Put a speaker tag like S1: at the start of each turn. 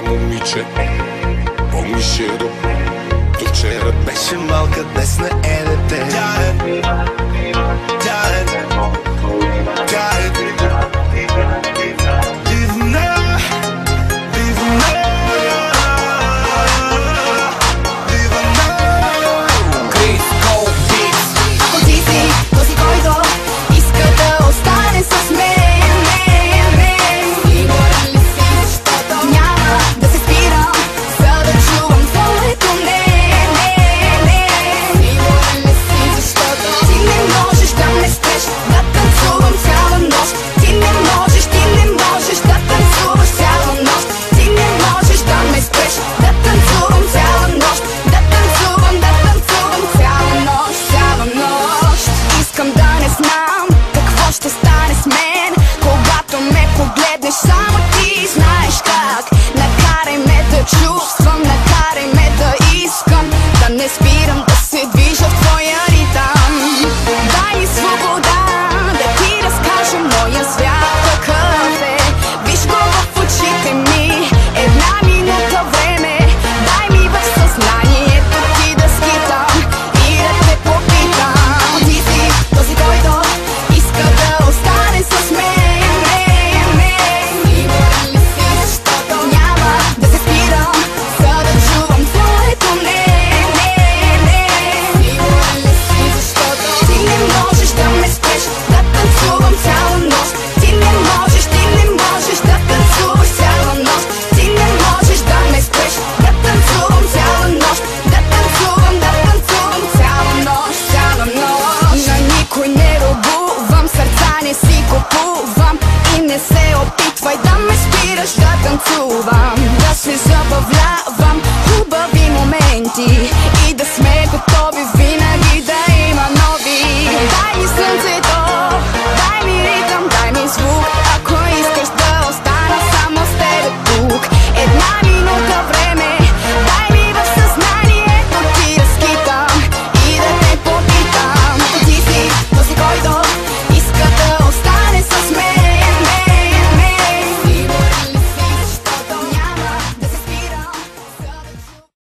S1: момиче, помниш я до вчера беше малка, днес не е дете.
S2: Само ти знаеш как. Накарай ме да чувствам, накарай ме да искам, да не спирам да се движа в твоя ритъм. Дай ми свобода да ти разкажа моя свят какъв е. Виж го в очите ми, една минута време. Дай ми в съзнанието ти да скитам и да те попитам. Ти си този, който иска да остане с мен. Не се опитвай да ме спираш да танцувам, да се забавлявам хубави моменти.